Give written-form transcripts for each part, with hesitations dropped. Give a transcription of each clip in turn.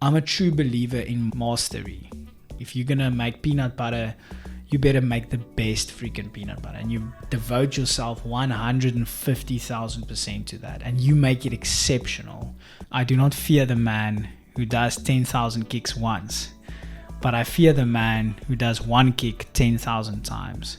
I'm a true believer in mastery. If you're gonna make peanut butter, you better make the best freaking peanut butter, and you devote yourself 150,000% to that, and you make it exceptional. I do not fear the man who does 10,000 kicks once, but I fear the man who does one kick 10,000 times.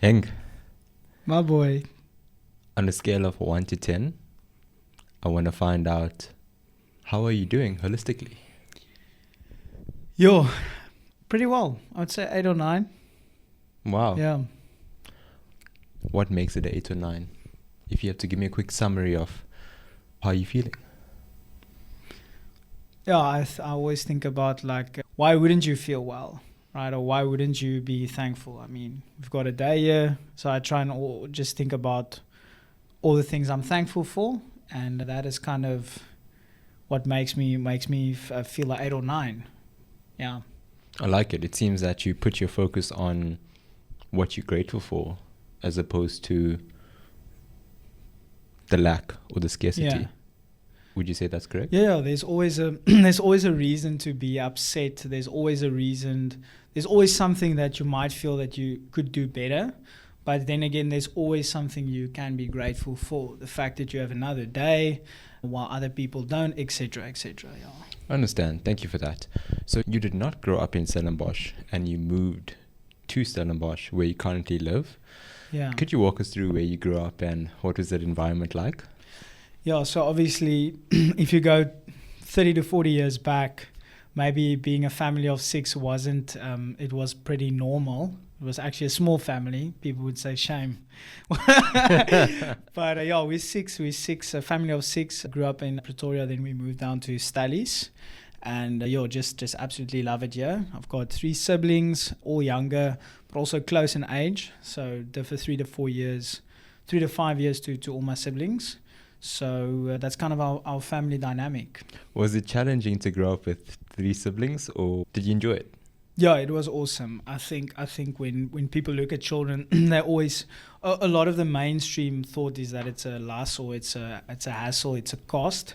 Henk, My boy. on a scale of 1 to 10, I want to find out, how are you doing holistically? Yo, pretty well. I would say 8 or 9. Wow. Yeah. What makes it 8 or 9? If you have to give me a quick summary of how you're feeling. Yeah, I always think about why wouldn't you feel well, right? Or why wouldn't you be thankful? I mean, we've got a day here, so I try and just think about all the things I'm thankful for, and that is kind of what makes me feel like 8 or 9. Yeah. I like it. It seems that you put your focus on what you're grateful for as opposed to the lack or the scarcity. Yeah. Would you say that's correct? Yeah, there's always a there's always a reason to be upset. There's always a reason. There's always something that you might feel that you could do better. But then again, there's always something you can be grateful for. The fact that you have another day while other people don't, etc., etc. Yeah. I understand. Thank you for that. So you did not grow up in Stellenbosch and you moved to Stellenbosch where you currently live. Yeah. Could you walk us through where you grew up and what was that environment like? Yeah, so obviously, if you go 30 to 40 years back, maybe being a family of 6 wasn't, it was pretty normal. It was actually a small family. People would say shame. But yeah, we're six, a family of 6. Grew up in Pretoria, then we moved down to Stellies. And just absolutely love it here. I've got 3 siblings, all younger, but also close in age. So differ 3 to 5 years to all my siblings. So that's kind of our family dynamic. Was it challenging to grow up with 3 siblings or did you enjoy it? Yeah, it was awesome. I think when people look at children, they always a lot of the mainstream thought is that it's a loss or it's a hassle, it's a cost.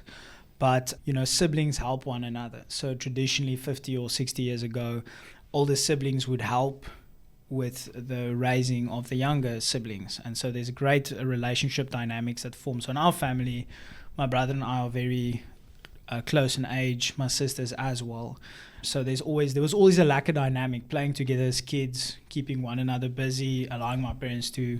But siblings help one another. So traditionally, 50 or 60 years ago, older siblings would help with the raising of the younger siblings, and so there's a great relationship dynamics that forms. So in our family, my brother and I are very close in age, my sisters as well. So there was always a lack of dynamic, playing together as kids, keeping one another busy, allowing my parents to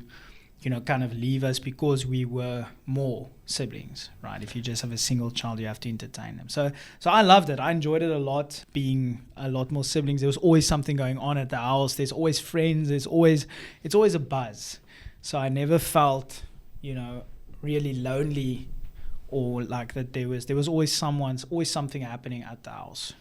kind of leave us because we were more siblings, right? If you just have a single child, you have to entertain them. So I loved it. I enjoyed it a lot, being a lot more siblings. There was always something going on at the house. There's always friends. It's always a buzz. So I never felt, really lonely or like that there was always something happening at the house.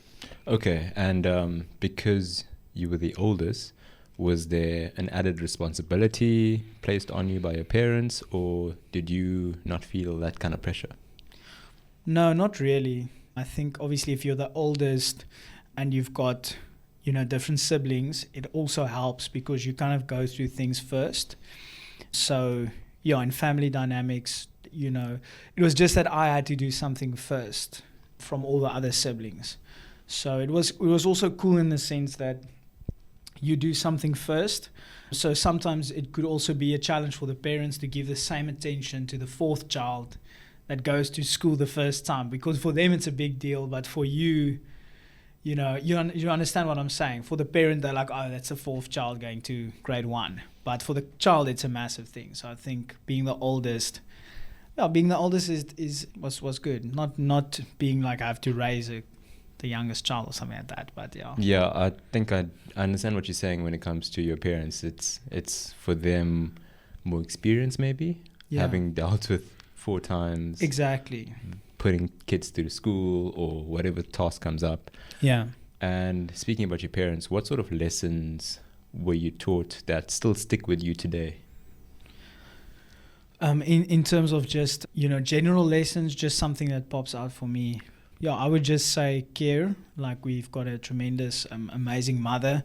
Okay, and because you were the oldest, was there an added responsibility placed on you by your parents, or did you not feel that kind of pressure? No, not really. I think obviously if you're the oldest and you've got, different siblings, it also helps because you kind of go through things first. So, in family dynamics, it was just that I had to do something first from all the other siblings. So it was also cool in the sense that you do something first. So sometimes it could also be a challenge for the parents to give the same attention to the 4th child that goes to school the first time, because for them it's a big deal, but for you, you understand what I'm saying. For the parent, they're like, oh, that's a 4th child going to grade 1. But for the child, it's a massive thing. So I think being the oldest was good. Not being like I have to raise the youngest child or something like that, but yeah. Yeah, I think I understand what you're saying when it comes to your parents. It's for them more experience maybe, having dealt with 4 times. Exactly. Putting kids through school or whatever task comes up. Yeah. And speaking about your parents, what sort of lessons were you taught that still stick with you today? In terms of just, general lessons, just something that pops out for me. Yeah, I would just say care. Like, we've got a tremendous, amazing mother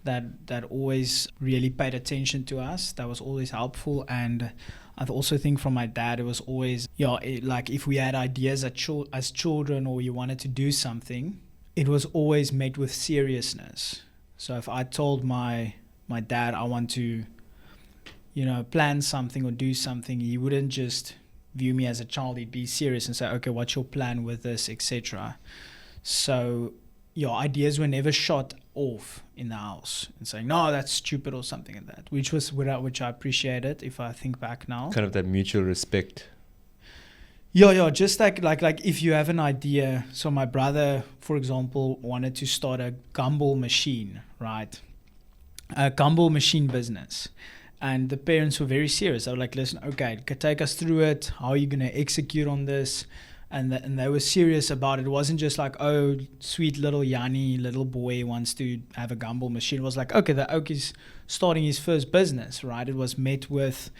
that always really paid attention to us. That was always helpful. And I also think from my dad, it was always, like if we had ideas as children or you wanted to do something, it was always met with seriousness. So if I told my dad I want to, plan something or do something, he wouldn't just view me as a child. He'd be serious and say, okay, what's your plan with this, etc. So ideas were never shot off in the house and saying, no, that's stupid or something like that, which I appreciated if I think back now. Kind of that mutual respect. Yeah, just like if you have an idea. So my brother, for example, wanted to start a gumball machine, right? A gumball machine business. And the parents were very serious. They were like, listen, okay, take us through it. How are you going to execute on this? And they were serious about it. It wasn't just like, oh, sweet little Yanni, little boy wants to have a gumball machine. It was like, okay, the Oak is starting his first business, right? It was met with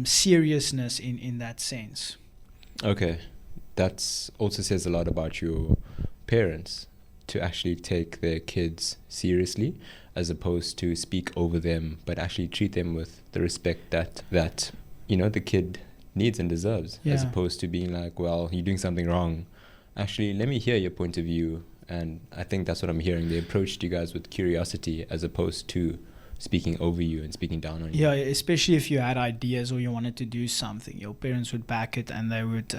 seriousness in that sense. Okay. That also says a lot about your parents, to actually take their kids seriously as opposed to speak over them, but actually treat them with the respect that the kid needs and deserves, as opposed to being like, well, you're doing something wrong. Actually, let me hear your point of view. And I think that's what I'm hearing. They approached you guys with curiosity as opposed to speaking over you and speaking down on you. Yeah, especially if you had ideas or you wanted to do something, your parents would back it, and they would,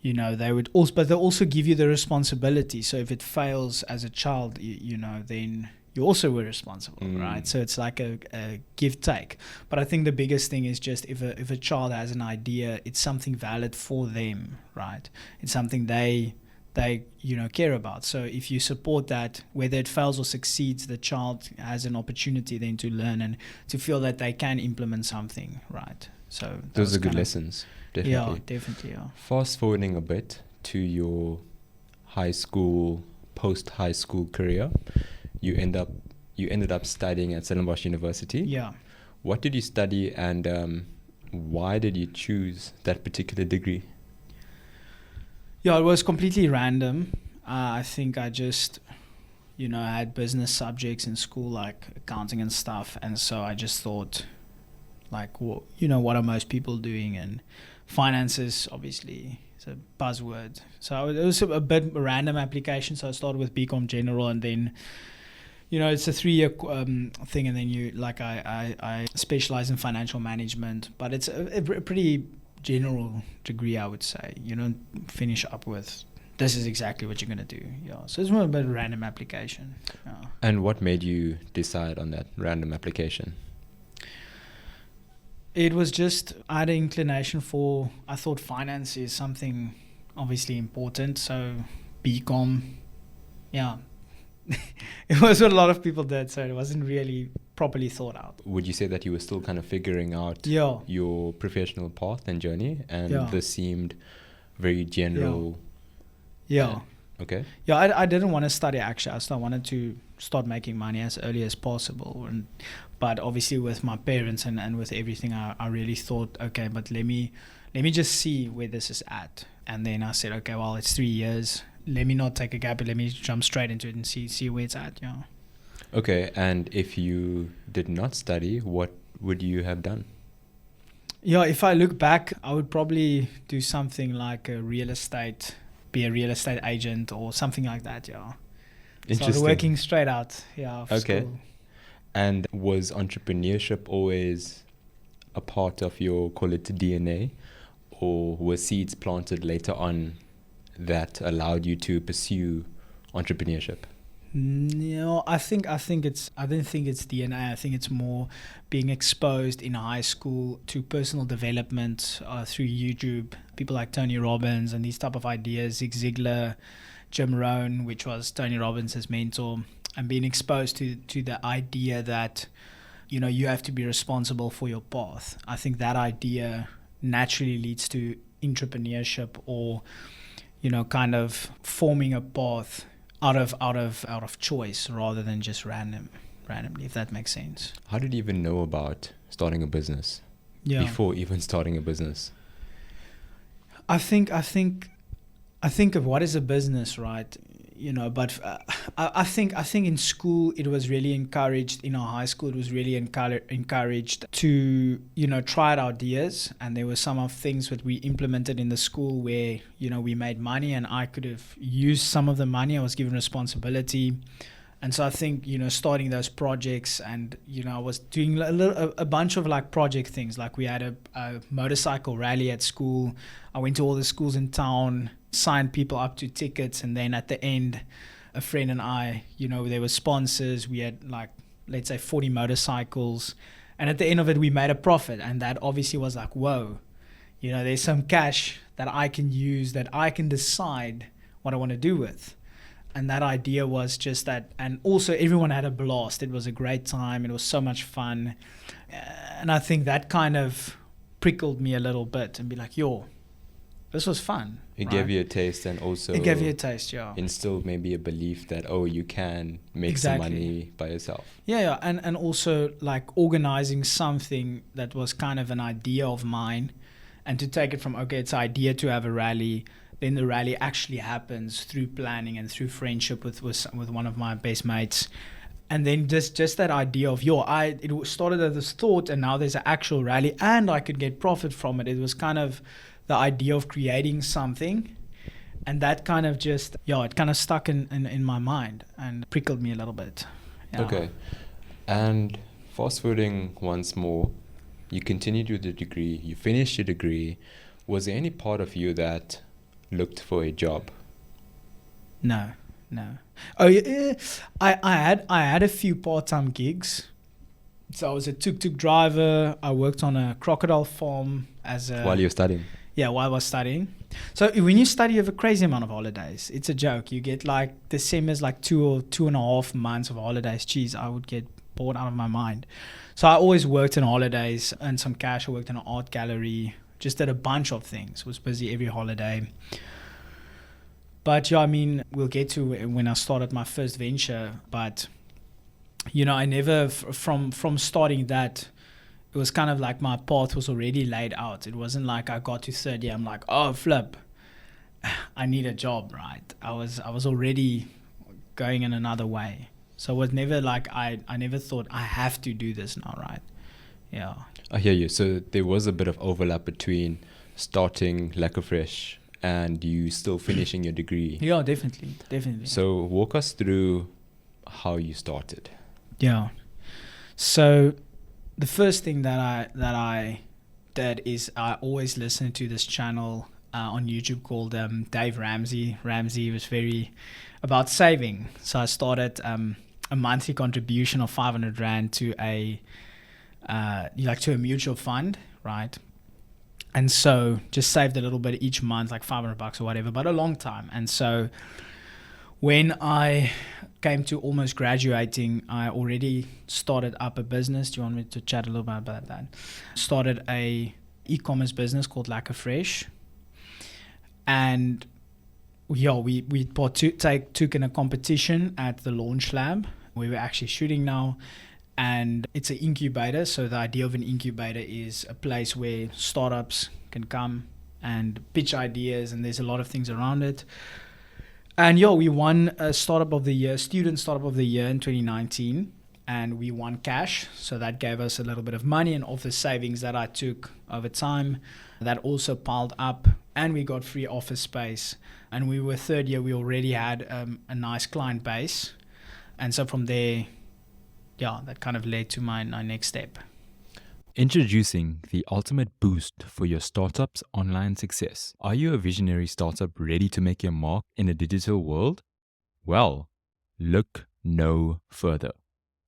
they would also, but they'll also give you the responsibility. So if it fails as a child, then you also were responsible, right? So it's like a give take. But I think the biggest thing is just if a child has an idea, it's something valid for them, right? It's something they care about. So if you support that, whether it fails or succeeds, the child has an opportunity then to learn and to feel that they can implement something, right? So those are good lessons, definitely. Yeah, definitely. Yeah. Fast forwarding a bit to your post-high school career, you ended up studying at Stellenbosch University. Yeah. What did you study, and why did you choose that particular degree? Yeah, it was completely random. I think I just, I had business subjects in school like accounting and stuff, and so I just thought, like, what are most people doing? And finances, obviously, is a buzzword. So it was a bit random application. So I started with BCom General, and then, it's a 3-year thing, and then I specialize in financial management, but it's a pretty general degree, I would say. You don't finish up with, this is exactly what you're going to do. Yeah, so it's more about a random application. Yeah. And what made you decide on that random application? It was just, I had an inclination I thought finance is something obviously important, so BCom, yeah. It was what a lot of people did, so it wasn't really properly thought out. Would you say that you were still kind of figuring out your professional path and journey, and this seemed very general? Yeah. Okay. Yeah, I didn't want to study actually. I wanted to start making money as early as possible. But obviously with my parents and with everything, I really thought, okay, but let me just see where this is at. And then I said, okay, well, it's 3 years. Let me not take a gap, but let me jump straight into it and see where it's at. Yeah. Okay, and if you did not study, what would you have done? Yeah, if I look back, I would probably do something like be a real estate agent or something like that. Yeah. Interesting. So working straight out. Yeah. Okay. School. And was entrepreneurship always a part of your, call it, DNA, or were seeds planted later on that allowed you to pursue entrepreneurship? No, I don't think it's DNA. I think it's more being exposed in high school to personal development through YouTube. People like Tony Robbins and these type of ideas, Zig Ziglar, Jim Rohn, which was Tony Robbins' mentor, and being exposed to the idea that, you have to be responsible for your path. I think that idea naturally leads to entrepreneurship, or, kind of forming a path out of choice rather than just randomly, if that makes sense. How did you even know about starting a business? Yeah. before even starting a business? I think of what is a business, right? But I think in school it was really encouraged. In our high school, it was really encouraged to try out ideas, and there were some of things that we implemented in the school where we made money, and I could have used some of the money. I was given responsibility. And so I think, starting those projects, and, I was doing a bunch of like project things. Like we had a motorcycle rally at school. I went to all the schools in town, signed people up to tickets. And then at the end, a friend and I, there were sponsors. We had like, let's say 40 motorcycles. And at the end of it, we made a profit. And that obviously was like, whoa, there's some cash that I can use, that I can decide what I want to do with. And that idea was just that, and also everyone had a blast. It was a great time. It was so much fun. And I think that kind of prickled me a little bit and be like, this was fun. It gave you a taste, and also it gave you a taste, instilled maybe a belief that, you can make Exactly. some money by yourself. Yeah. And also like organizing something that was kind of an idea of mine, and to take it from, it's an idea to have a rally. Then the rally actually happens through planning and through friendship with one of my best mates. And then just that idea of, it started as this thought, and now there's an actual rally and I could get profit from it. It was kind of the idea of creating something. And that kind of just, it kind of stuck in my mind and prickled me a little bit. Yeah. Okay. And fast forwarding once more, you continued with the degree, you finished your degree. Was there any part of you that looked for a job? No. Oh yeah, I had a few part-time gigs. So I was a tuk-tuk driver. I worked on a crocodile farm while you're studying. Yeah, while I was studying. So when you study, you have a crazy amount of holidays. It's a joke. You get like December's like 2 or 2.5 months of holidays. Jeez, I would get bored out of my mind. So I always worked on holidays, earned some cash. I worked in an art gallery. Just did a bunch of things. Was busy every holiday. But we'll get to when I started my first venture. But I never from starting that, it was kind of like my path was already laid out. It wasn't like I got to third year, I'm like, oh flip, I need a job, right? I was already going in another way. So it was never like I never thought I have to do this now, right? Yeah. I hear you. So there was a bit of overlap between starting Lekke Fresh and you still finishing your degree. Yeah, definitely. So walk us through how you started. Yeah. So the first thing that I did is I always listened to this channel on YouTube called Dave Ramsey. Ramsey was very about saving. So I started a monthly contribution of 500 Rand to a mutual fund, right? And so just saved a little bit each month, like $500 or whatever, but a long time. And so when I came to almost graduating, I already started up a business. Do you want me to chat a little bit about that? Started a e-commerce business called Lekke Fresh. And we took in a competition at the Launch Lab. We were actually shooting now. And it's an incubator. So the idea of an incubator is a place where startups can come and pitch ideas, and there's a lot of things around it. And we won a Startup of the Year, Student Startup of the Year in 2019, and we won cash. So that gave us a little bit of money, and of the savings that I took over time, that also piled up, and we got free office space. And we were third year, we already had a nice client base. And so from there, that kind of led to my next step. Introducing the ultimate boost for your startup's online success. Are you a visionary startup ready to make your mark in a digital world? Well, look no further.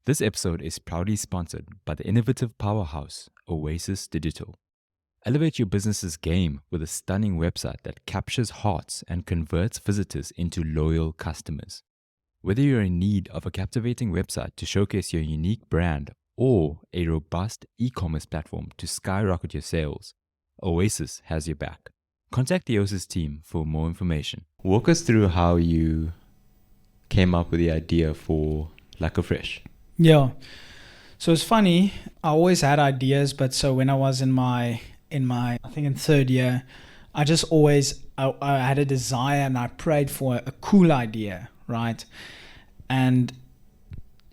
This episode is proudly sponsored by the innovative powerhouse, Oasis Digital. Elevate your business's game with a stunning website that captures hearts and converts visitors into loyal customers. Whether you're in need of a captivating website to showcase your unique brand or a robust e-commerce platform to skyrocket your sales, Oasis has your back. Contact the Oasis team for more information. Walk us through how you came up with the idea for Lekke Fresh. Yeah. So it's funny. I always had ideas, but so when I was in my I think in third year, I just always I had a desire and I prayed for a cool idea, right? And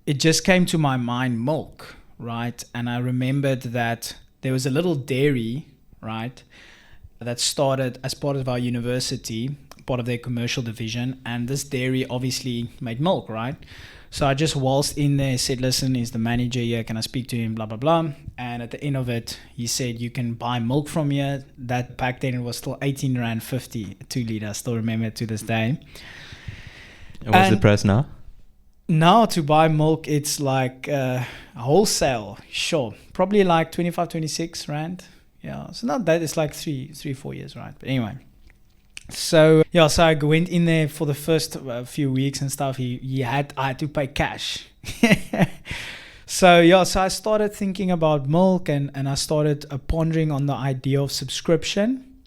it just came to my mind, milk, right? And I remembered that there was a little dairy, right, that started as part of our university, part of their commercial division, and this dairy obviously made milk, right? So I just waltzed in there, said, listen, he's the manager here, can I speak to him, blah, blah, blah. And at the end of it, he said, you can buy milk from here. That back then it was still 18 Rand 50, 2 litre. I still remember it to this day. And what's the price now? Now to buy milk, it's like wholesale, sure. Probably like 25, 26 Rand. Yeah, so not that, it's like 4 years, right? But anyway. So yeah, so I went in there for the first few weeks and stuff. I had to pay cash. So yeah, so I started thinking about milk and I started pondering on the idea of subscription.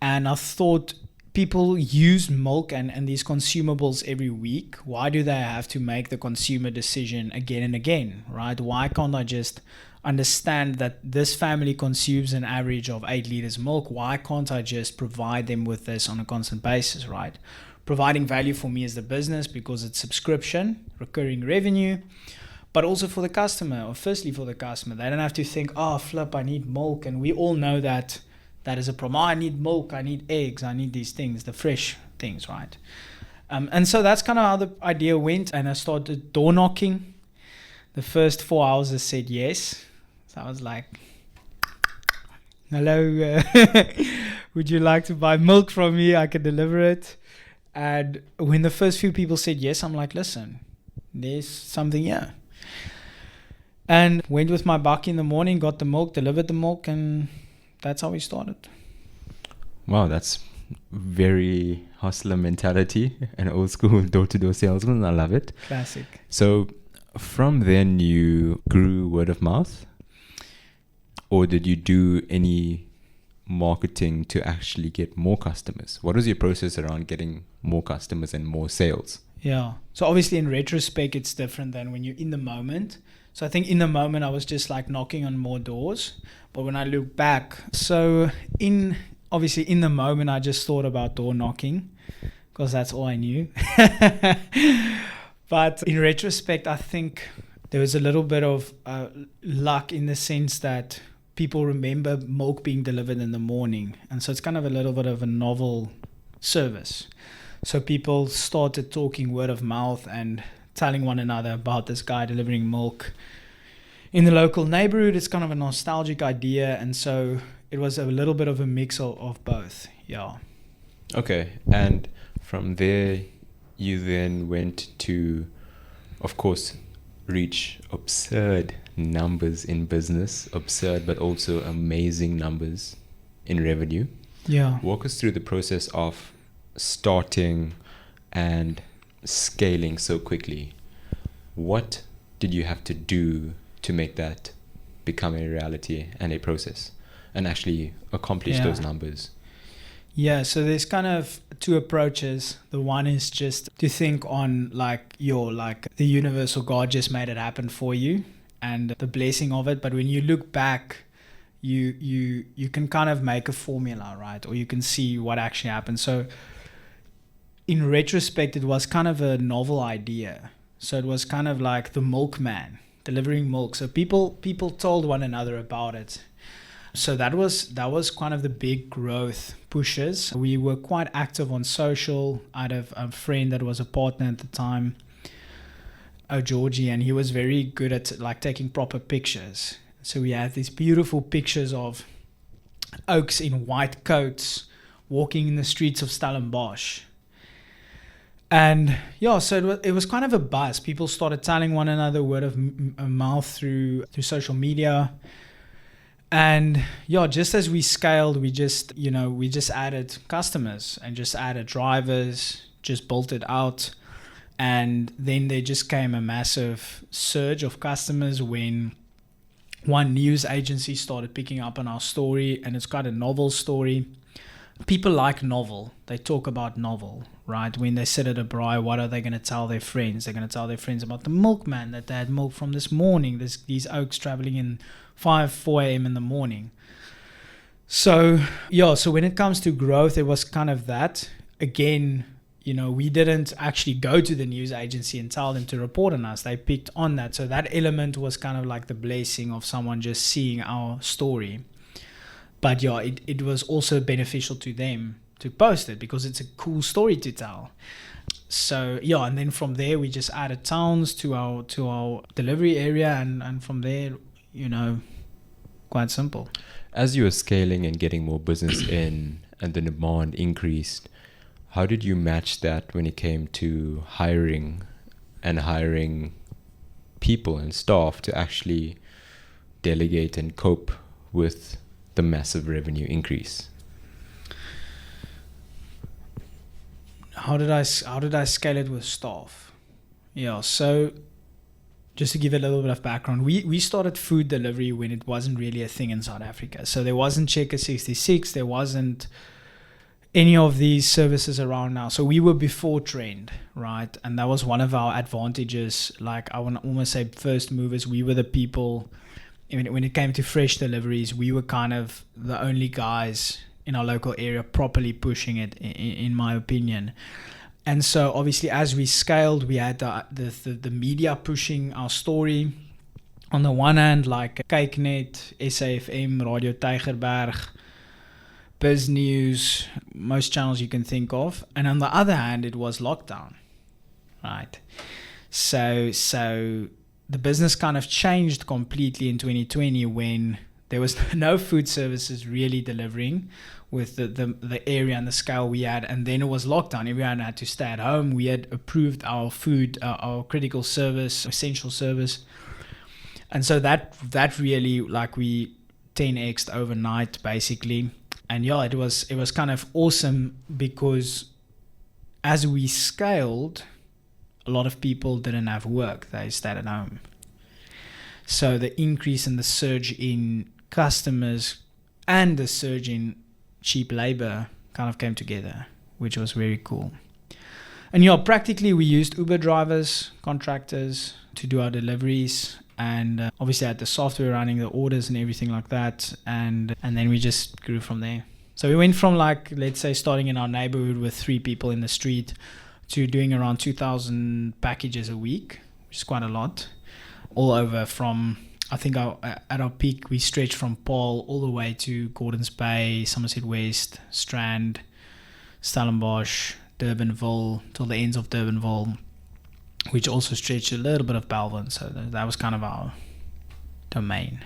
And I thought, people use milk and these consumables every week. Why do they have to make the consumer decision again and again, right? Why can't I just understand that this family consumes an average of 8 liters milk? Why can't I just provide them with this on a constant basis, right? Providing value for me as the business because it's subscription, recurring revenue, but also for the customer, or firstly for the customer. They don't have to think, oh, flip, I need milk. And we all know that is a problem. Oh, I need milk, I need eggs, I need these things, the fresh things, right? And so that's kind of how the idea went. And I started door knocking. The first 4 hours I said yes. So I was like, hello, would you like to buy milk from me? I can deliver it. And when the first few people said yes, I'm like, listen, there's something here. And went with my bakkie in the morning, got the milk, delivered the milk, and that's how we started. Wow, that's very hustler mentality and old school door-to-door salesman. I love it. Classic. So from then you grew word of mouth, or did you do any marketing to actually get more customers? What was your process around getting more customers and more sales? Yeah. So obviously in retrospect, it's different than when you're in the moment. So I think in the moment I was just like knocking on more doors. But when I look back, so obviously in the moment I just thought about door knocking because that's all I knew. But in retrospect, I think there was a little bit of luck in the sense that people remember milk being delivered in the morning. And so it's kind of a little bit of a novel service. So people started talking word of mouth and telling one another about this guy delivering milk in the local neighborhood. It's kind of a nostalgic idea. And so it was a little bit of a mix of both. Yeah. Okay. And from there, you then went to, of course, reach absurd numbers in business, absurd, but also amazing numbers in revenue. Yeah. Walk us through the process of starting and scaling so quickly. What did you have to do to make that become a reality and a process and actually accomplish those numbers? Yeah, so there's kind of two approaches. The one is just to think on like the universe or God just made it happen for you and the blessing of it. But when you look back, you can kind of make a formula, right? Or you can see what actually happened. So in retrospect, it was kind of a novel idea. So it was kind of like the milkman delivering milk. So people told one another about it. So that was kind of the big growth pushes. We were quite active on social. I had a friend that was a partner at the time, Georgie, and he was very good at like taking proper pictures. So we had these beautiful pictures of oaks in white coats walking in the streets of Stellenbosch. And yeah, so it was kind of a buzz. People started telling one another word of mouth through social media. And yeah, just as we scaled, we just added customers and just added drivers, just built it out. And then there just came a massive surge of customers when one news agency started picking up on our story, and it's quite a novel story. people like novel. They talk about novel, right? When they sit at a braai, what are they going to tell their friends? They're going to tell their friends about the milkman that they had milk from this morning. These oaks traveling in 4 a.m. in the morning. So, yeah, so when it comes to growth, it was kind of that. Again, we didn't actually go to the news agency and tell them to report on us. They picked on that. So that element was kind of like the blessing of someone just seeing our story. But yeah, it was also beneficial to them to post it because it's a cool story to tell. So yeah, and then from there we just added towns to our delivery area, and from there, quite simple. As you were scaling and getting more business in and the demand increased, how did you match that when it came to hiring people and staff to actually delegate and cope with the massive revenue increase? How did I scale it with staff? Yeah, so just to give a little bit of background, we started food delivery when it wasn't really a thing in South Africa. So there wasn't Checker 66, there wasn't any of these services around now. So we were before trend, right? And that was one of our advantages. Like, I want to almost say first movers. We were the people, when it came to fresh deliveries, we were kind of the only guys in our local area properly pushing it, in my opinion. And so obviously as we scaled, we had the media pushing our story. On the one hand, like Kyknet, SAFM, Radio Tygerberg, Biz News, most channels you can think of. And on the other hand, it was lockdown, right? So the business kind of changed completely in 2020 when there was no food services really delivering with the area and the scale we had. And then it was lockdown. Everyone had to stay at home. We had approved our food, our critical service, essential service. And so that really, like, we 10x'd overnight basically. And yeah, it was kind of awesome because as we scaled, a lot of people didn't have work. They stayed at home. So the increase in the surge in customers and the surge in cheap labor kind of came together, which was very cool. And yeah, practically we used Uber drivers, contractors to do our deliveries. And obviously I had the software running, the orders and everything like that. And then we just grew from there. So we went from, like, let's say starting in our neighborhood with 3 people in the street to doing around 2,000 packages a week, which is quite a lot. All over from, I think at our peak, we stretched from Paarl all the way to Gordons Bay, Somerset West, Strand, Stellenbosch, Durbanville, till the ends of Durbanville, which also stretched a little bit of Bellville. So that was kind of our domain,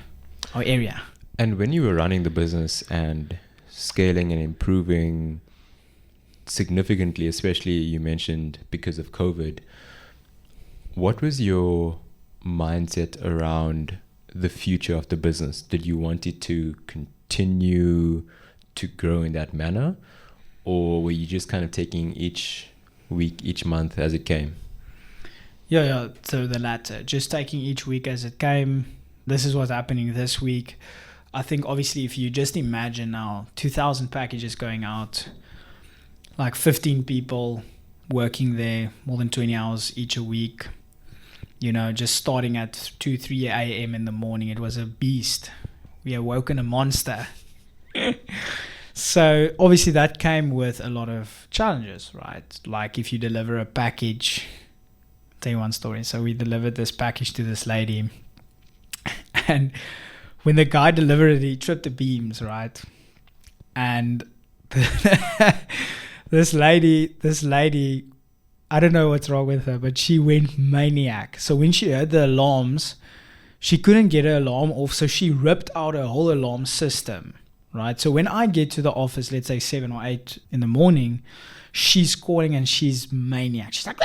our area. And when you were running the business and scaling and improving significantly, especially you mentioned because of COVID, what was your mindset around the future of the business? Did you want it to continue to grow in that manner, or were you just kind of taking each week, each month as it came? Yeah, so the latter, just taking each week as it came. This is what's happening this week. I think obviously if you just imagine now 2,000 packages going out, like 15 people working there more than 20 hours each a week, just starting at 2-3 a.m. in the morning, it was a beast. We awoken a monster. So obviously that came with a lot of challenges, right? Like if you deliver a package, I'll tell you one story. So we delivered this package to this lady, and when the guy delivered it, he tripped the beams, right? And this lady, I don't know what's wrong with her, but she went maniac. So when she heard the alarms, she couldn't get her alarm off, so she ripped out her whole alarm system, right? So when I get to the office, let's say 7 or 8 in the morning, she's calling and she's maniac. She's like,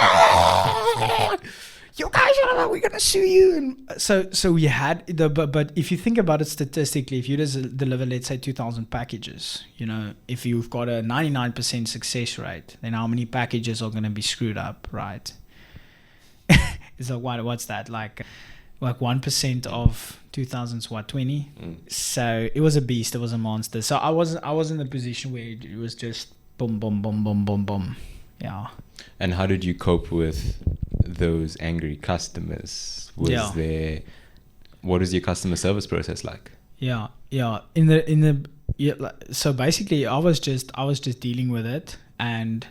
you guys, we're gonna sue you. And so we had but if you think about it statistically, if you just deliver, let's say 2,000 packages, if you've got a 99% success rate, then how many packages are going to be screwed up, right? It's like, what's that, like like 1% of 2000's what 20. So it was a beast. It was a monster. So I was in the position where it was just boom, boom, boom, boom, boom, boom. Yeah. And how did you cope with those angry customers? What was your customer service process like? Yeah. So basically I was just dealing with it. And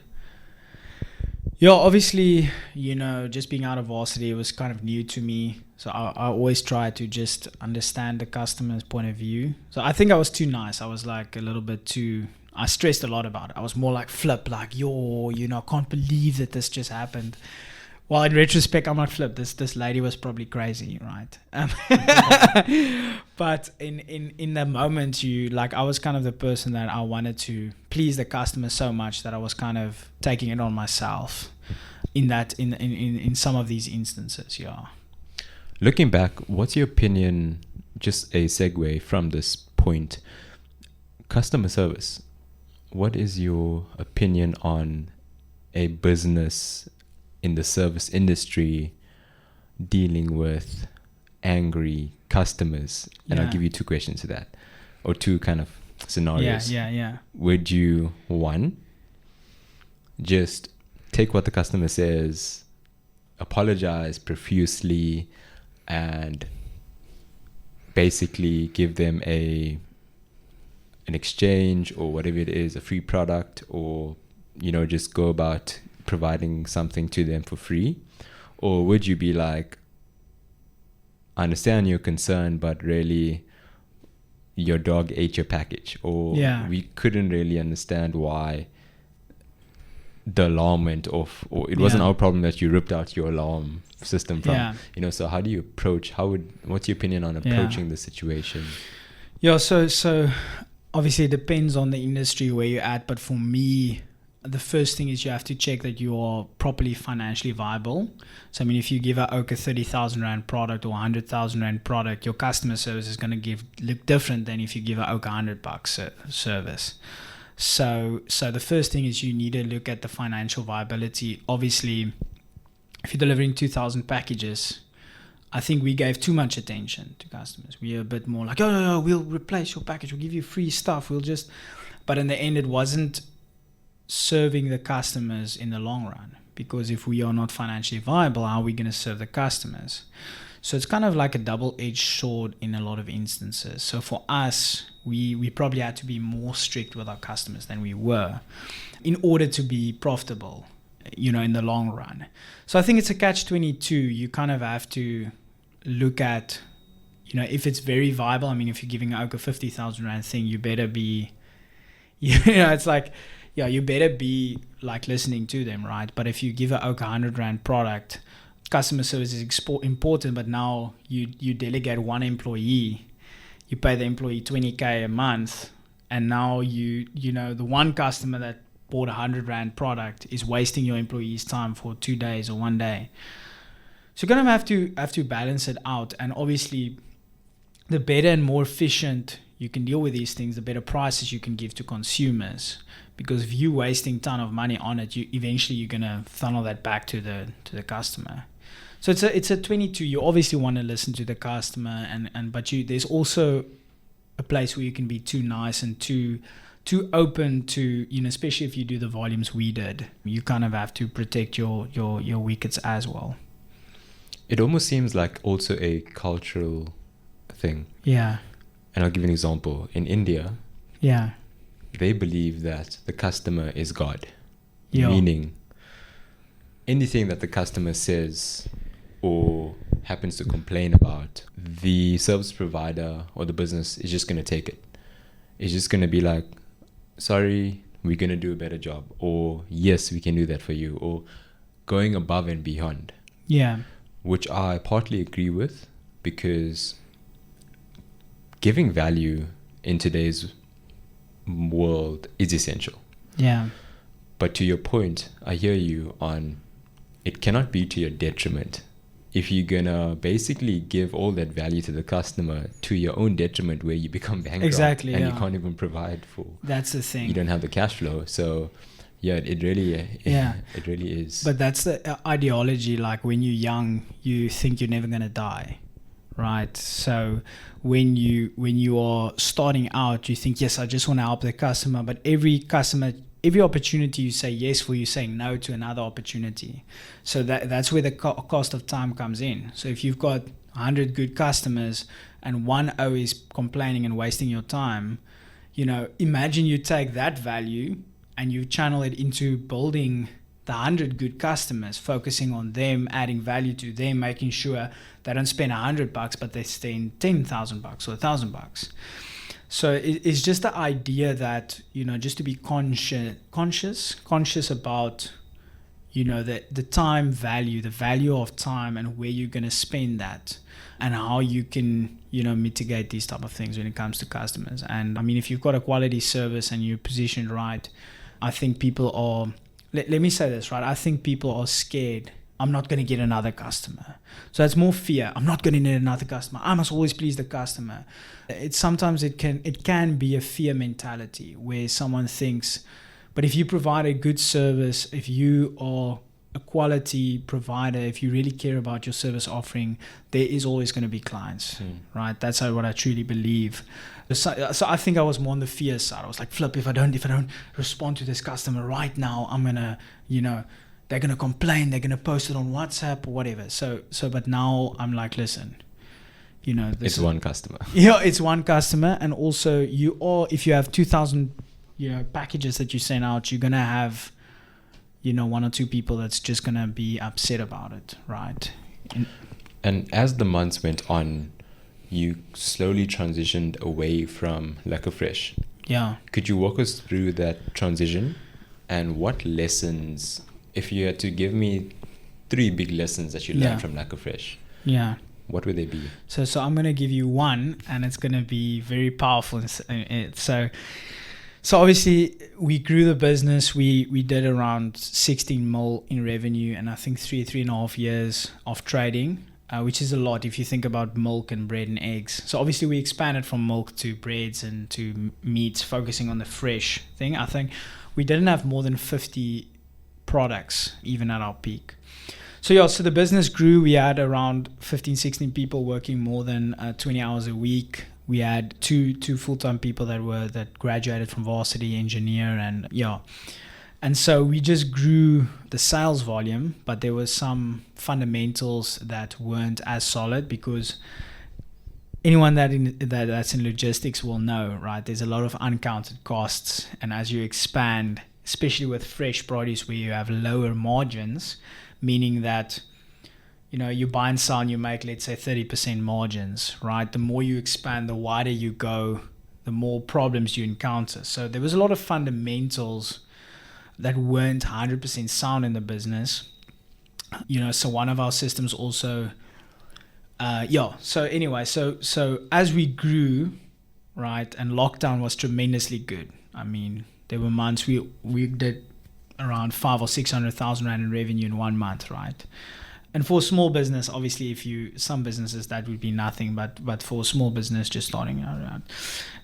yeah, obviously, just being out of varsity, it was kind of new to me. So I always try to just understand the customer's point of view. So I think I was too nice. I was like a little bit too, I stressed a lot about it. I was more like Flip, like, I can't believe that this just happened. Well, in retrospect, I'm not Flip. This lady was probably crazy, right? But in the moment, I was kind of the person that I wanted to please the customer so much that I was kind of taking it on myself in some of these instances, yeah. Looking back, what's your opinion, just a segue from this point, customer service? What is your opinion on a business in the service industry dealing with angry customers? And I'll give you two questions to that, or two kind of scenarios. Yeah. Would you, one, just take what the customer says, apologize profusely, and basically give them an exchange or whatever it is, a free product, or just go about providing something to them for free? Or would you be like, I understand your concern, but really your dog ate your package, or we couldn't really understand why the alarm went off, or it wasn't our problem that you ripped out your alarm system from, so how do you approach, what's your opinion on approaching the situation? So obviously it depends on the industry where you're at, but for me, the first thing is you have to check that you are properly financially viable. So, I mean, if you give a Oak a 30,000 Rand product or 100,000 Rand product, your customer service is going to look different than if you give a Oak $100 service. So the first thing is you need to look at the financial viability. Obviously, if you're delivering 2,000 packages, I think we gave too much attention to customers. We are a bit more like, oh, we'll replace your package, we'll give you free stuff, but in the end, it wasn't serving the customers in the long run, because if we are not financially viable, how are we going to serve the customers? So it's kind of like a double-edged sword in a lot of instances. So for us, we probably had to be more strict with our customers than we were in order to be profitable, in the long run. So I think it's a catch-22. You kind of have to look at, if it's very viable. I mean, if you're giving Oak a 50,000 Rand thing, you better be, it's like, you better be like listening to them, right? But if you give an Oak 100 Rand product, customer service is important, but now you delegate one employee, you pay the employee 20K a month, and now the one customer that bought 100 Rand product is wasting your employee's time for 2 days or 1 day. So you're gonna have to balance it out, and obviously the better and more efficient you can deal with these things, the better prices you can give to consumers. Because if you're wasting a ton of money on it, eventually you're gonna funnel that back to the customer. So it's a 22. You obviously want to listen to the customer, but there's also a place where you can be too nice and too open to, especially if you do the volumes we did. You kind of have to protect your wickets as well. It almost seems like also a cultural thing. Yeah. And I'll give you an example. In India, they believe that the customer is God. Meaning anything that the customer says or happens to complain about, the service provider or the business is just going to take it. It's just going to be like, sorry, we're going to do a better job, or yes, we can do that for you, or going above and beyond. Yeah. Which I partly agree with, because giving value in today's world is essential. Yeah. But to your point, I hear you on, it cannot be to your detriment. If you're gonna basically give all that value to the customer to your own detriment, where you become bankrupt, exactly, and you can't even provide for. That's the thing. You don't have the cash flow, so it really is. But that's the ideology. Like when you're young, you think you're never gonna die. right? So when you are starting out, you think, yes, I just want to help the customer, but every opportunity you say yes for, you're saying no to another opportunity. So that's where the cost of time comes in. So if you've got 100 good customers and one O is complaining and wasting your time, imagine you take that value and you channel it into building the 100 good customers, focusing on them, adding value to them, making sure they don't spend $100, but they spend $10,000 or $1,000. So it's just the idea that, just to be conscious about, the time value, the value of time, and where you're going to spend that, and how you can, mitigate these type of things when it comes to customers. And I mean, if you've got a quality service and you're positioned right, I think people are, let me say this, right? I think people are scared. I'm not going to get another customer. So it's more fear. I'm not going to need another customer. I must always please the customer. Sometimes it can be a fear mentality where someone thinks, but if you provide a good service, if you are a quality provider, if you really care about your service offering, there is always going to be clients, right? That's what I truly believe. So I think I was more on the fear side. I was like, flip, if I don't respond to this customer right now, I'm gonna, they're gonna complain, they're gonna post it on WhatsApp or whatever. So but now I'm like, listen, it's one customer. Yeah, it's one customer, and also if you have 2,000, packages that you send out, you're gonna have, one or two people that's just gonna be upset about it, right? And as the months went on, you slowly transitioned away from Lekke Fresh. Yeah. Could you walk us through that transition, and what lessons, if you had to give me 3 big lessons that you learned from Lekke Fresh, what would they be? So I'm going to give you one, and it's going to be very powerful. So obviously we grew the business. We did around 16 mil in revenue, and I think 3.5 years of trading, which is a lot if you think about milk and bread and eggs. So obviously we expanded from milk to breads and to meats, focusing on the fresh thing. I think we didn't have more than 50 products even at our peak. So the business grew. We had around 15, 16 people working more than 20 hours a week. We had two full-time people that graduated from varsity engineer, and so we just grew the sales volume, but there were some fundamentals that weren't as solid, because anyone that's in logistics will know, right? There's a lot of uncounted costs, and as you expand, especially with fresh produce where you have lower margins, meaning that you buy and sell and you make, let's say, 30% margins, right? The more you expand, the wider you go, the more problems you encounter. So there was a lot of fundamentals that weren't 100% sound in the business. So one of our systems also, so as we grew, right, and lockdown was tremendously good. I mean, there were months we did around 500,000 or 600,000 rand in revenue in 1 month, right? And for a small business, obviously, some businesses that would be nothing, but for a small business just starting out,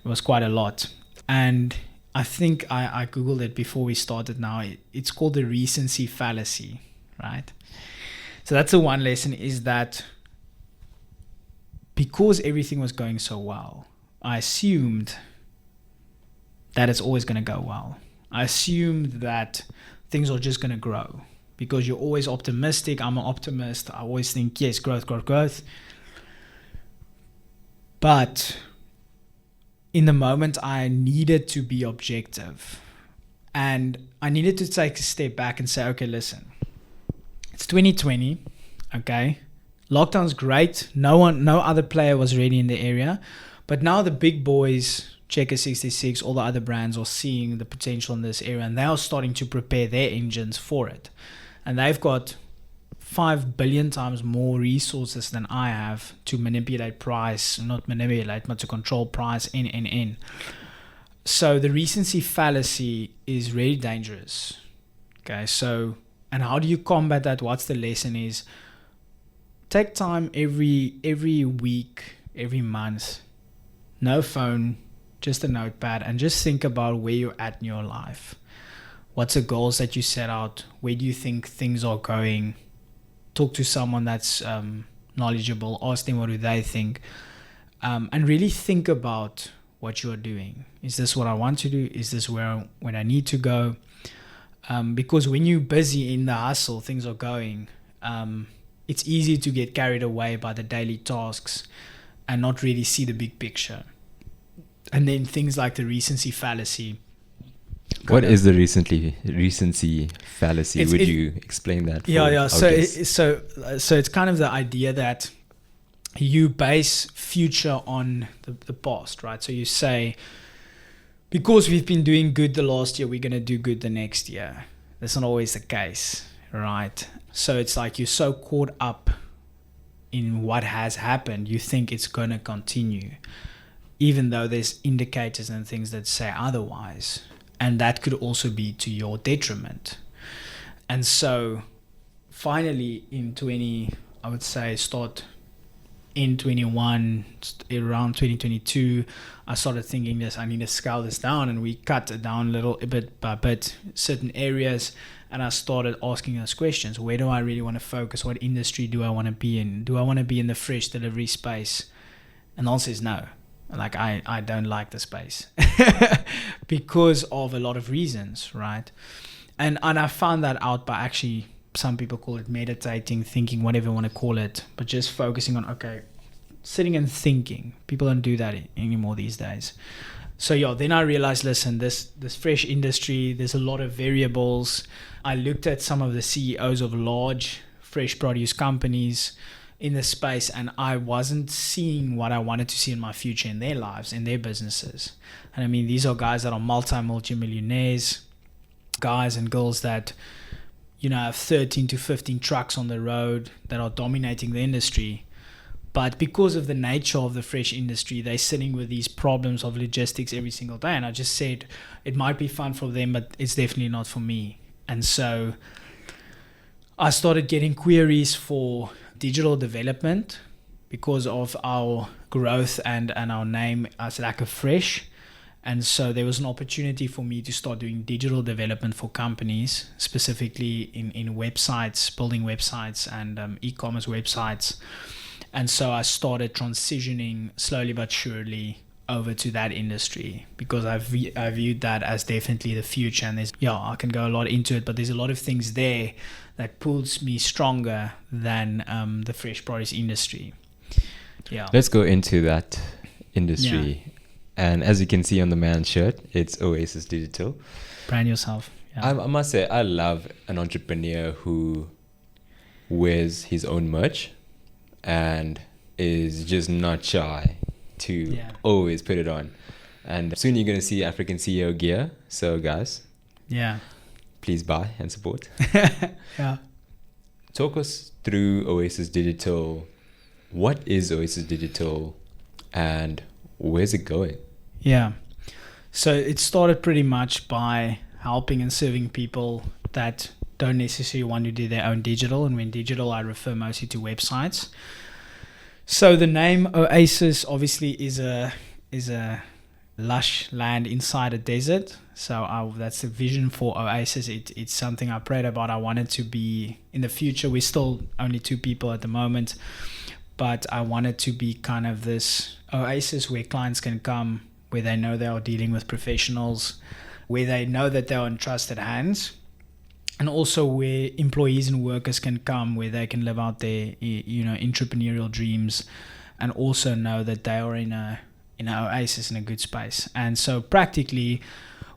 it was quite a lot. And I think I Googled it before we started now. It's called the recency fallacy, right? So that's the one lesson, is that because everything was going so well, I assumed that it's always going to go well. I assumed that things are just going to grow, because you're always optimistic. I'm an optimist. I always think, yes, growth. But in the moment, I needed to be objective, and I needed to take a step back and say, okay, listen, it's 2020. Okay. Lockdown's great. No other player was ready in the area, but now the big boys, Checker 66, all the other brands are seeing the potential in this area, and they are starting to prepare their engines for it. And they've got 5 billion times more resources than I have to manipulate price, not manipulate, but to control price in. So the recency fallacy is really dangerous. Okay, so, and how do you combat that? What's the lesson is, take time every week, every month, no phone, just a notepad, and just think about where you're at in your life. What's the goals that you set out? Where do you think things are going? Talk to someone that's knowledgeable, ask them what do they think, and really think about what you are doing. Is this what I want to do? Is this where I need to go? Because when you're busy in the hustle, things are going, it's easy to get carried away by the daily tasks and not really see the big picture. And then things like the recency fallacy. What is the recency fallacy? Would you explain that? Yeah. So it's kind of the idea that you base future on the past, right? So you say, because we've been doing good the last year, we're going to do good the next year. That's not always the case, right? So it's like you're so caught up in what has happened, you think it's going to continue, even though there's indicators and things that say otherwise. And that could also be to your detriment. And so finally I would say start in 21, around 2022, I started thinking this, I need to scale this down, and we cut it down a little bit by bit, certain areas. And I started asking those questions. Where do I really want to focus? What industry do I want to be in? Do I want to be in the fresh delivery space? And the answer is no. Like, I don't like the space because of a lot of reasons, right? And I found that out by actually, some people call it meditating, thinking, whatever you want to call it, but just focusing on, sitting and thinking. People don't do that anymore these days. So yeah, then I realized, listen, this fresh industry, there's a lot of variables. I looked at some of the CEOs of large fresh produce companies in the space, and I wasn't seeing what I wanted to see in my future, in their lives, in their businesses. And I mean, these are guys that are multi-millionaires, guys and girls that, have 13 to 15 trucks on the road that are dominating the industry. But because of the nature of the fresh industry, they're sitting with these problems of logistics every single day. And I just said, it might be fun for them, but it's definitely not for me. And so I started getting queries for digital development because of our growth and our name as Lekke Fresh. And so there was an opportunity for me to start doing digital development for companies, specifically in websites, building websites and e-commerce websites. And so I started transitioning slowly but surely over to that industry because I viewed that as definitely the future. And I can go a lot into it, but there's a lot of things there that pulls me stronger than the fresh produce industry. Yeah. Let's go into that industry. Yeah. And as you can see on the man's shirt, it's Oasis Digital. Brand yourself. Yeah. I must say, I love an entrepreneur who wears his own merch and is just not shy to always put it on. And soon you're going to see African CEO gear. So guys, please buy and support. Yeah. Talk us through Oasis Digital. What is Oasis Digital and where's it going? Yeah. So it started pretty much by helping and serving people that don't necessarily want to do their own digital. And when digital, I refer mostly to websites. So the name Oasis obviously is a lush land inside a desert. So that's the vision for Oasis. It's something I prayed about. I wanted to be in the future. We're still only 2 people at the moment, but I wanted to be kind of this Oasis where clients can come, where they know they are dealing with professionals, where they know that they're in trusted hands, and also where employees and workers can come, where they can live out their entrepreneurial dreams, and also know that they are in an oasis, in a good space. And so practically,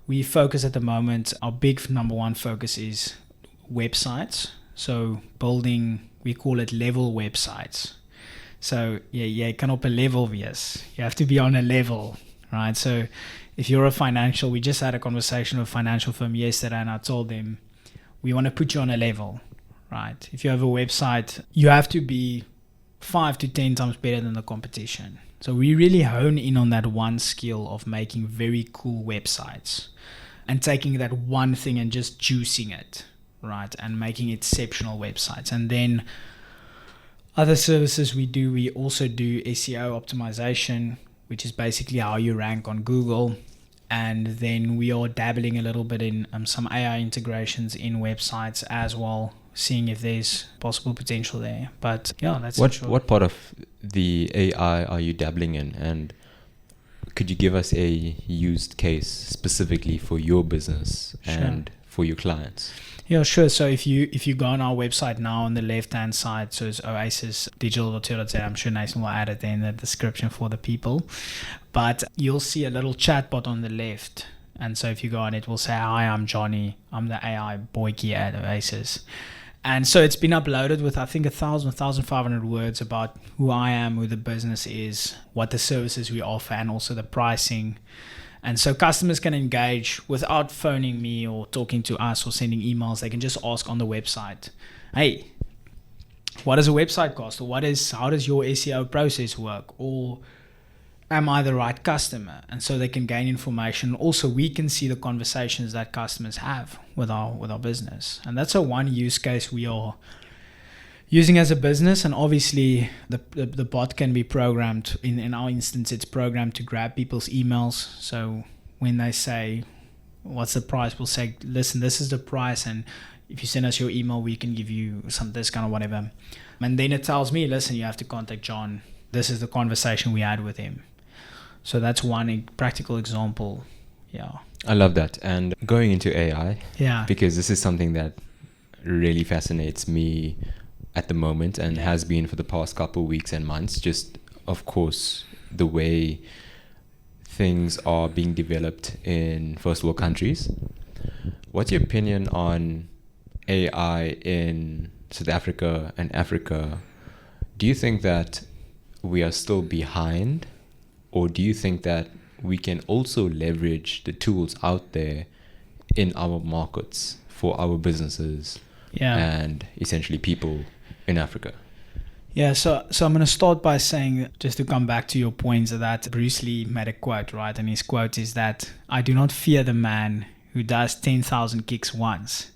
we focus at the moment, our big number one focus is websites. So building, we call it level websites. So you kan op 'n level wees. You have to be on a level, right? So if you're we just had a conversation with a financial firm yesterday, and I told them, we want to put you on a level, right? If you have a website, you have to be 5 to 10 times better than the competition. So we really hone in on that one skill of making very cool websites and taking that one thing and just juicing it, right? And making exceptional websites. And then other services we also do SEO optimization, which is basically how you rank on Google. And then we are dabbling a little bit in some AI integrations in websites as well, seeing if there's possible potential there. But yeah, that's what part of the AI are you dabbling in, and could you give us a used case specifically for your business and for your clients? Yeah, sure. So if you go on our website now, on the left-hand side, so it's Oasis Digital. I'm sure Nathan will add it there in the description for the people. But you'll see a little chatbot on the left. And so if you go on, it will say, "Hi, I'm Johnny. I'm the AI boykie at Oasis." And so it's been uploaded with, I think, 1,500 words about who I am, who the business is, what the services we offer, and also the pricing. And so customers can engage without phoning me or talking to us or sending emails. They can just ask on the website, "Hey, what does a website cost?" Or how does your SEO process work? Or am I the right customer? And so they can gain information. Also, we can see the conversations that customers have with our business. And that's one use case we are using as a business. And obviously the bot can be programmed. In our instance, it's programmed to grab people's emails. So when they say, "What's the price?" we'll say, "Listen, this is the price, and if you send us your email, we can give you some discount or whatever." And then it tells me, "Listen, you have to contact John. This is the conversation we had with him." So that's one practical example. Yeah. I love that. And going into AI, because this is something that really fascinates me at the moment and has been for the past couple of weeks and months. Just, of course, the way things are being developed in first world countries. What's your opinion on AI in South Africa and Africa? Do you think that we are still behind, or do you think that we can also leverage the tools out there in our markets for our businesses and essentially people in Africa? Yeah, so I'm going to start by saying, just to come back to your points, that Bruce Lee made a quote, right? And his quote is that, "I do not fear the man who does 10,000 kicks once,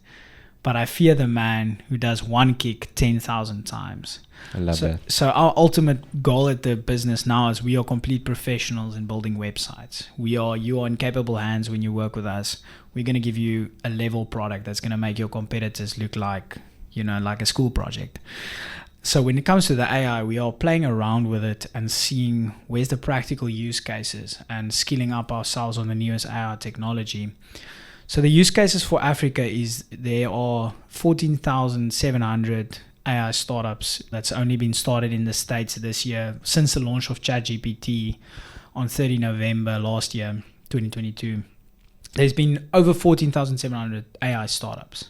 but I fear the man who does one kick 10,000 times." I love that. So our ultimate goal at the business now is we are complete professionals in building websites. You are in capable hands when you work with us. We're going to give you a level product that's going to make your competitors look like a school project. So when it comes to the AI, we are playing around with it and seeing where's the practical use cases and skilling up ourselves on the newest AI technology. So the use cases for Africa is there are 14,700 AI startups that's only been started in the States this year since the launch of ChatGPT on 30 November last year, 2022. There's been over 14,700 AI startups.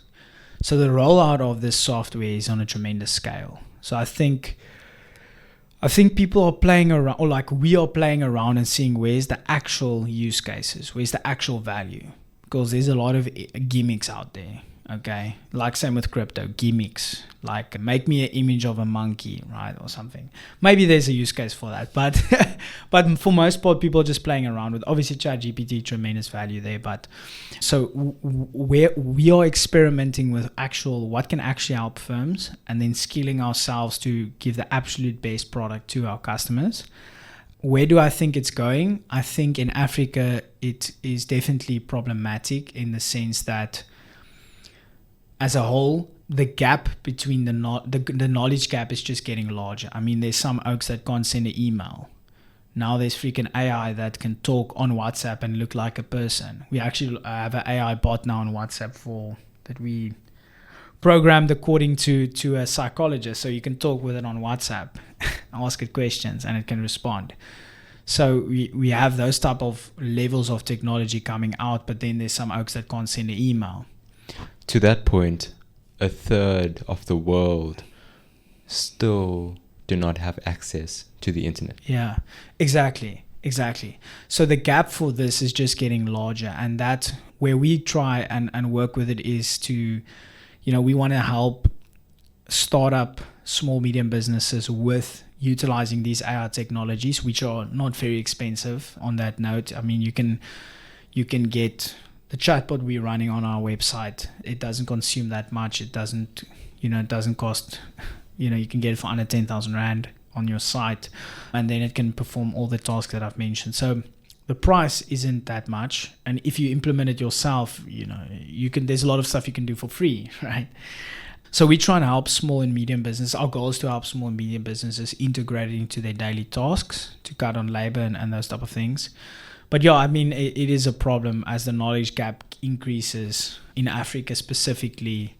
So the rollout of this software is on a tremendous scale. So I think people are playing around, or like we are playing around and seeing where's the actual use cases, where's the actual value, because there's a lot of gimmicks out there. Okay, like same with crypto, gimmicks, like make me an image of a monkey, right, or something. Maybe there's a use case for that, but for most part, people are just playing around with. Obviously, ChatGPT, tremendous value there, but so we are experimenting with what can actually help firms, and then skilling ourselves to give the absolute best product to our customers. Where do I think it's going? I think in Africa, it is definitely problematic in the sense that, as a whole, the gap between the knowledge gap is just getting larger. I mean, there's some oaks that can't send an email. Now there's freaking AI that can talk on WhatsApp and look like a person. We actually have an AI bot now on WhatsApp that we programmed according to a psychologist. So you can talk with it on WhatsApp, ask it questions, and it can respond. So we have those type of levels of technology coming out, but then there's some oaks that can't send an email. To that point, a third of the world still do not have access to the internet. Yeah, exactly. So the gap for this is just getting larger, and that's where we try and work with it is to, we want to help start up small, medium businesses with utilizing these AI technologies, which are not very expensive on that note. I mean, you can get the chatbot we're running on our website. It doesn't consume that much. It doesn't cost, you can get it for under 10,000 Rand on your site, and then it can perform all the tasks that I've mentioned. So the price isn't that much, and if you implement it yourself, there's a lot of stuff you can do for free, right? So we try and help small and medium business. Our goal is to help small and medium businesses integrate it into their daily tasks to cut on labor and those type of things. But yeah, I mean, it is a problem as the knowledge gap increases in Africa specifically.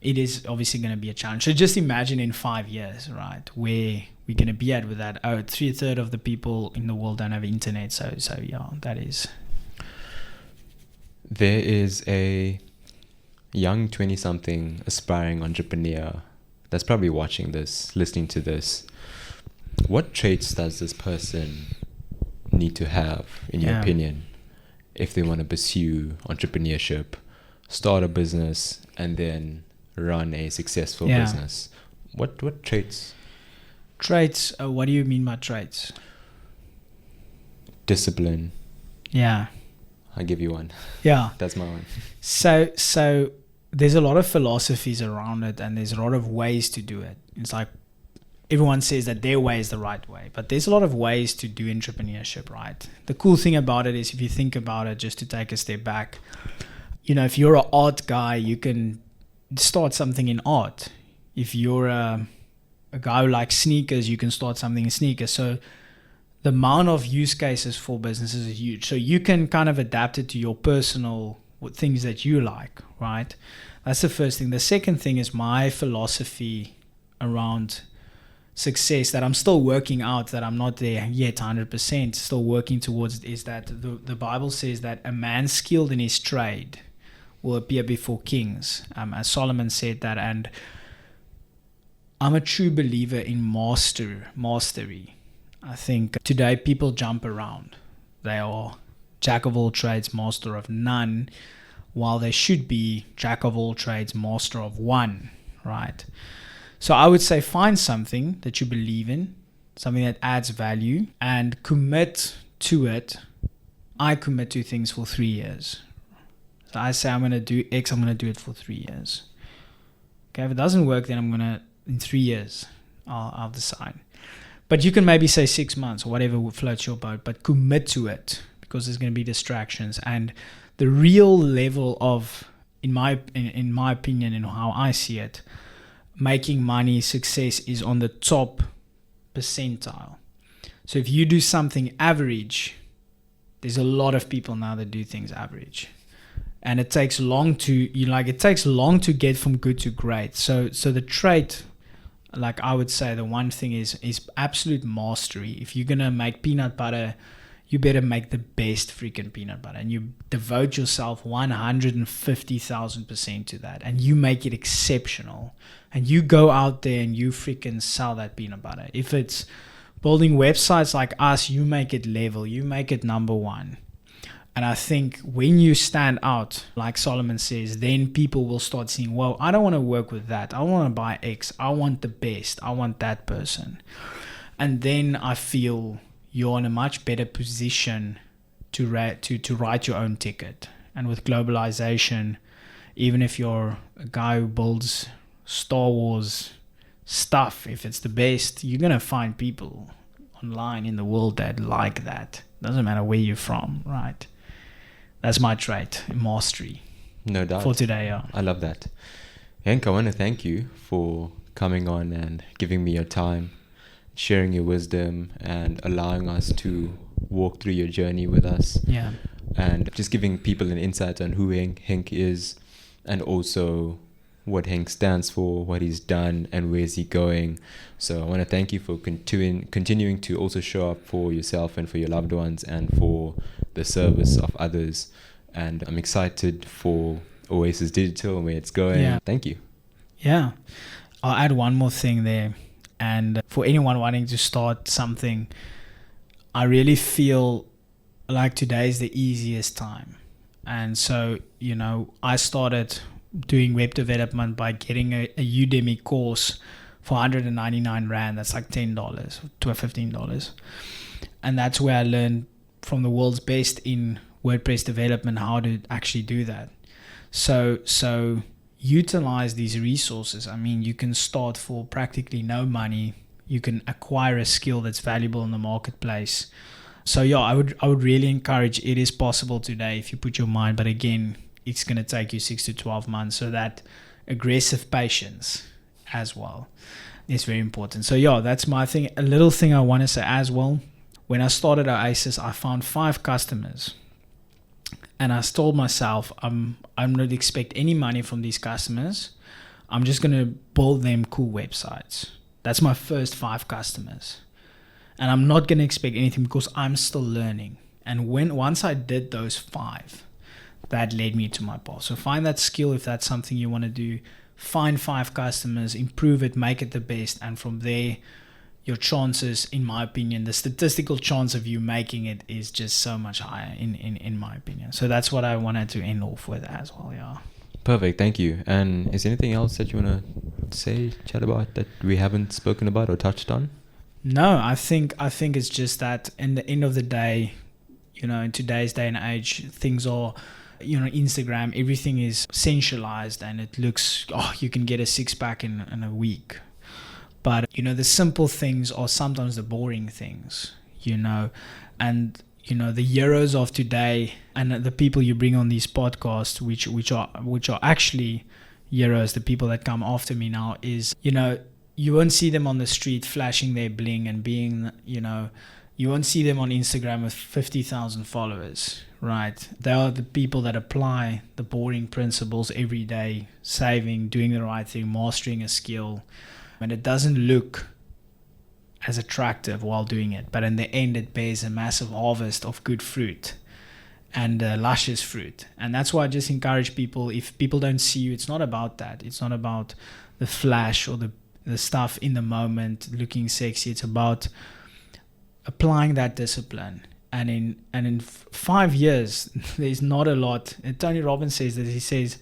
It is obviously going to be a challenge. So just imagine in 5 years, right, where we're going to be at with that. 3/3 of the people in the world don't have internet. So yeah, that is. There is a young 20-something aspiring entrepreneur that's probably watching this, listening to this. What traits does this person need to have, in your opinion, if they want to pursue entrepreneurship, start a business, and then run a successful business? What traits? Traits? What do you mean by traits? Discipline. Yeah. I'll give you one. Yeah. That's my one. So there's a lot of philosophies around it, and there's a lot of ways to do it. It's like everyone says that their way is the right way, but there's a lot of ways to do entrepreneurship, right? The cool thing about it is, if you think about it, just to take a step back, if you're an art guy, you can start something in art. If you're a guy who likes sneakers, you can start something in sneakers. So the amount of use cases for businesses is huge. So you can kind of adapt it to your personal things that you like, right? That's the first thing. The second thing is my philosophy around success that I'm still working out, that I'm not there yet 100%, still working towards it, is that the Bible says that a man skilled in his trade will appear before kings, as Solomon said that. And I'm a true believer in mastery. I think today people jump around. They are jack of all trades, master of none, while they should be jack of all trades, master of one, right? So I would say find something that you believe in, something that adds value, and commit to it. I commit to things for 3 years. So I say I'm going to do X, I'm going to do it for 3 years. Okay, if it doesn't work, then in 3 years, I'll decide. But you can maybe say 6 months or whatever floats your boat, but commit to it, because there's going to be distractions. And the real level of, in my opinion, and how I see it, making money, success is on the top percentile. So if you do something average, there's a lot of people now that do things average, and it takes long to get from good to great. So the trait, like I would say, the one thing is absolute mastery. If you're gonna make peanut butter, you better make the best freaking peanut butter, and you devote yourself 150,000% to that, and you make it exceptional, and you go out there and you freaking sell that peanut butter. If it's building websites like us, you make it level, you make it number one. And I think when you stand out, like Solomon says, then people will start seeing, well, I don't want to work with that. I want to buy X. I want the best. I want that person. And then I feel you're in a much better position to write your own ticket. And with globalization, even if you're a guy who builds Star Wars stuff, if it's the best, you're going to find people online in the world that like that. Doesn't matter where you're from, right? That's my trait, mastery. No doubt. For today, yeah. I love that. Henk, I want to thank you for coming on and giving me your time, sharing your wisdom, and allowing us to walk through your journey with us. Yeah. And just giving people an insight on who Henk is, and also what Henk stands for, what he's done, and where's he going. So I want to thank you for continuing to also show up for yourself and for your loved ones and for the service of others. And I'm excited for Oasis Digital and where it's going. Yeah. Thank you. Yeah. I'll add one more thing there. And for anyone wanting to start something, I really feel like today is the easiest time. And so, I started doing web development by getting a Udemy course for 199 Rand. That's like $10 to $15. And that's where I learned from the world's best in WordPress development how to actually do that. So utilize these resources. I mean, you can start for practically no money. You can acquire a skill that's valuable in the marketplace. So yeah, I would really encourage, it is possible today if you put your mind, but again, it's going to take you 6 to 12 months. So that aggressive patience as well is very important. So yeah, that's my thing. A little thing I want to say as well. When I started Oasis, I found 5 customers. And I told myself, I'm not expect any money from these customers. I'm just going to build them cool websites. That's my first 5 customers. And I'm not going to expect anything because I'm still learning. And once I did those 5, that led me to my path. So find that skill if that's something you want to do. Find 5 customers, improve it, make it the best. And from there, your chances, in my opinion, the statistical chance of you making it is just so much higher in my opinion. So that's what I wanted to end off with as well, yeah. Perfect, thank you. And is there anything else that you want to say, chat about, that we haven't spoken about or touched on? No, I think it's just that in the end of the day, in today's day and age, things are, Instagram, everything is sensualized and it looks, you can get a 6-pack in a week. But, the simple things are sometimes the boring things, and, the heroes of today and the people you bring on these podcasts, which are actually heroes, the people that come after me now is, you won't see them on the street flashing their bling and being, you won't see them on Instagram with 50,000 followers, right? They are the people that apply the boring principles every day, saving, doing the right thing, mastering a skill. And it doesn't look as attractive while doing it, but in the end, it bears a massive harvest of good fruit and luscious fruit. And that's why I just encourage people, if people don't see you, it's not about that. It's not about the flash or the stuff in the moment looking sexy. It's about applying that discipline. And in 5 years, there's not a lot. And Tony Robbins says that, he says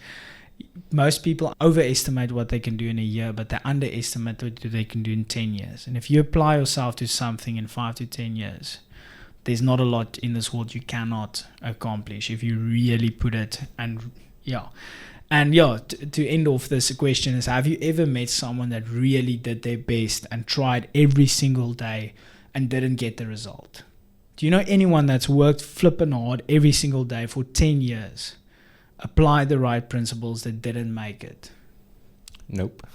most people overestimate what they can do in a year, but they underestimate what they can do in 10 years. And if you apply yourself to something in 5 to 10 years, there's not a lot in this world you cannot accomplish if you really put it. And to end off this question is, have you ever met someone that really did their best and tried every single day and didn't get the result? Do you know anyone that's worked flipping hard every single day for 10 years, applied the right principles, that didn't make it? Nope.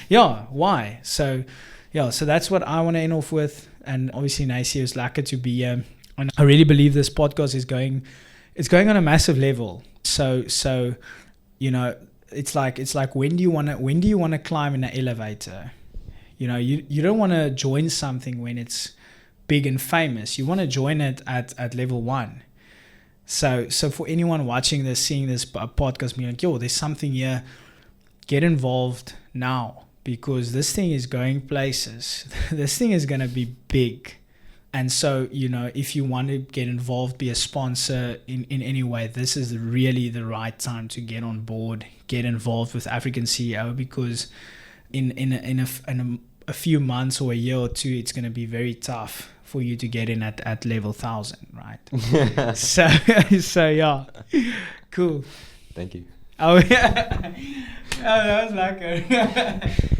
Yeah, why? So that's what I want to end off with. And obviously, Nacy, it's Lekke to be here. And I really believe this podcast is going on a massive level. So it's like when do you want to climb in an elevator? You don't want to join something when it's big and famous. You want to join it at level 1. So for anyone watching this, seeing this podcast, being like, yo, there's something here, get involved now, because this thing is going places. This thing is going to be big. And so, if you want to get involved, be a sponsor in any way, this is really the right time to get on board, get involved with African CEO, because in a few months or a year or two, it's going to be very tough for you to get in at level 1000, right? so yeah, cool. Thank you. Oh yeah, oh, that was like